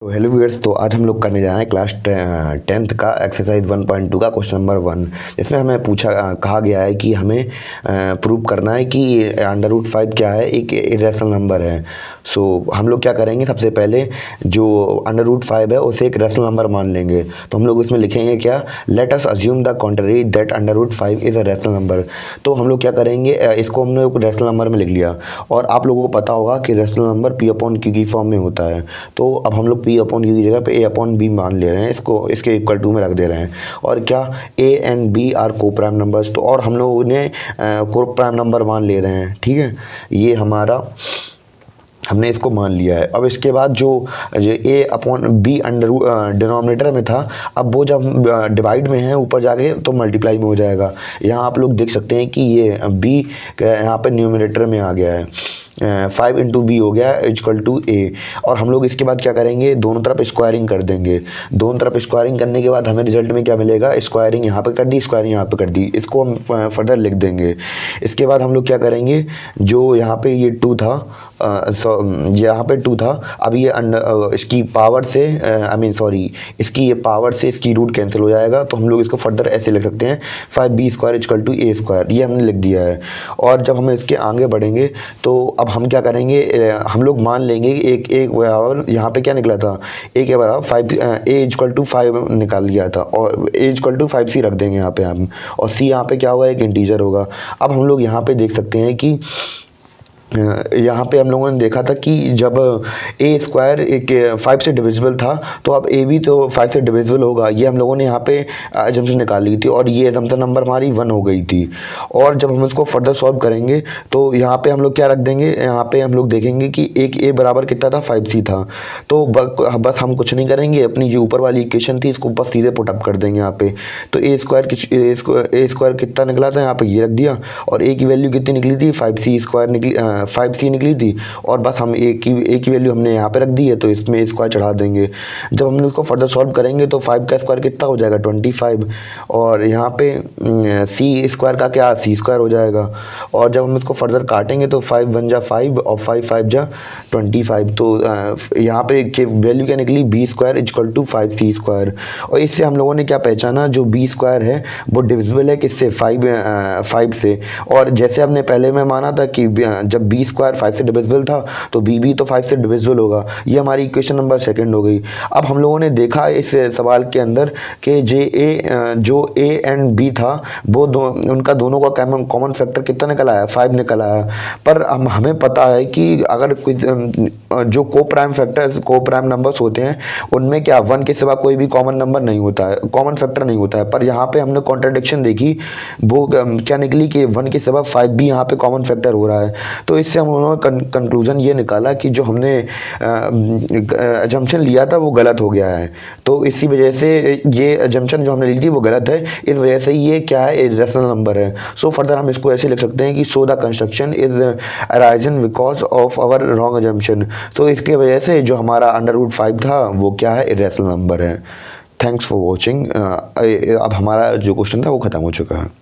तो hello viewers, तो आज हम लोग करने जा रहे हैं क्लास 10th का एक्सरसाइज 1.2 का क्वेश्चन नंबर 1। इसमें हमें कहा गया है कि हमें प्रूव करना है कि √5 क्या है, एक इरेशनल नंबर है। सो हम लोग क्या करेंगे, सबसे पहले जो √5 है उसे एक रेशनल नंबर मान लेंगे। तो हम लोग इसमें लिखेंगे क्या, let us assume the contrary that √5 is a rational number. तो हम लोग क्या करेंगे, इसको हमने एक रेशनल नंबर में लिख लिया। और आप लोगों को पता होगा कि रेशनल नंबर P/Q की फॉर्म में होता है। तो अब हम लोग P/Q की जगह पे A/B मान ले रहे हैं, इसको इसके इक्वल टू में रख दे रहे हैं। और क्या, A एंड B आर को प्राइम नंबर्स। तो और हम लोग उन्हें को प्राइम नंबर मान ले रहे हैं। ठीक है, ये हमारा हमने इसको मान लिया है। अब इसके बाद जो A/B अंडर डिनोमिनेटर में था, अब वो जब डिवाइड में है ऊपर जाके तो मल्टीप्लाई में हो जाएगा। यहाँ आप लोग देख सकते हैं कि ये B यहाँ पे न्यूमिनेटर में आ गया है। 5 × B हो गया इक्वल टू A। और हम लोग इसके बाद क्या करेंगे, दोनों तरफ स्क्वायरिंग कर देंगे। दोनों तरफ स्क्वायरिंग करने के बाद हमें रिजल्ट में क्या मिलेगा, स्क्वायरिंग यहाँ पे कर दी, स्क्वायरिंग यहाँ पे कर दी। इसको हम फर्दर लिख देंगे। इसके बाद हम लोग क्या करेंगे, जो यहाँ पे ये 2 था, यहाँ पे 2 था, अब ये इसकी पावर से इसकी ये पावर से इसकी रूट कैंसिल हो जाएगा। तो हम लोग इसको फर्दर ऐसे लिख सकते हैं, 5B² इक्वल टू A²। ये हमने लिख दिया है। और जब हम इसके आगे बढ़ेंगे तो अब हम क्या करेंगे, हम लोग मान लेंगे एक बराबर, यहाँ पे क्या निकला था, A के बराबर 5, A=5 निकाल लिया था। और A=5C रख देंगे यहाँ पे हम। और C यहाँ पे क्या होगा, एक इंटीजर होगा। अब हम लोग यहाँ पे देख सकते हैं कि यहाँ पे हम लोगों ने देखा था कि जब A² एक 5 से डिविजिबल था, तो अब A भी तो 5 से डिविजिबल होगा। ये हम लोगों ने यहाँ पे अजम्पशन निकाल ली थी, और ये अजम्पशन नंबर हमारी 1 हो गई थी। और जब हम इसको फर्दर सॉल्व करेंगे तो यहाँ पे हम लोग क्या रख देंगे, यहाँ पे हम लोग देखेंगे कि एक A बराबर कितना था, 5C था। तो बस हम कुछ नहीं करेंगे, अपनी जो ऊपर वाली इक्वेशन थी इसको बस सीधे पुटअप कर देंगे यहाँ पे। तो A² कितना निकला था, यहाँ पे ये रख दिया। और A की वैल्यू कितनी निकली थी, 5C निकली थी। और बस हम A की वैल्यू हमने यहाँ पे रख दी है, तो इसमें स्क्वायर चढ़ा देंगे। जब हम इसको फर्दर सॉल्व करेंगे तो 5 का स्क्वायर कितना हो जाएगा, 25। और यहाँ पे C² का क्या, C² हो जाएगा। और जब हम इसको फर्दर काटेंगे तो 5 1 जा 5 और 5 5 जा 25। तो यहाँ पे वैल्यू क्या निकली, B² इक्वल टू 5C²। और इससे हम लोगों ने क्या पहचाना, जो B² है वो डिविजिबल है किससे, 5 से। और जैसे हमने पहले में माना था कि जब B² 5 से डिविजिबल था तो B भी तो 5 से डिविजिबल होगा। ये हमारी इक्वेशन नंबर 2 हो गई। अब हम लोगों ने देखा इस सवाल के अंदर कि जो A एंड B था वो उनका दोनों का कॉमन फैक्टर कितना निकल आया, 5 निकल आया। पर हमें पता है कि अगर जो को प्राइम नंबर्स होते हैं उनमें क्या 1 के सिवा कोई भी कॉमन नंबर नहीं होता है, कॉमन फैक्टर नहीं होता है। पर यहाँ पे हमने कॉन्ट्रडिक्शन देखी, वो क्या निकली कि 1 के सिवा 5 भी यहाँ पे कॉमन फैक्टर हो रहा है। तो इससे हम उन्होंने कंक्लूजन ये निकाला कि जो हमने अजम्पशन लिया था वो गलत हो गया है। तो इसी वजह से ये अजम्पशन जो हमने ली थी वो गलत है, इस वजह से ये क्या है, रेशनल नंबर है। सो फर्दर हम इसको ऐसे लिख सकते हैं कि so the construction is arisen because of our wrong assumption. तो इसके वजह से जो हमारा √5 था वो क्या है, इरेशनल नंबर है। Thanks for watching. अब हमारा जो क्वेश्चन था वो ख़त्म हो चुका है।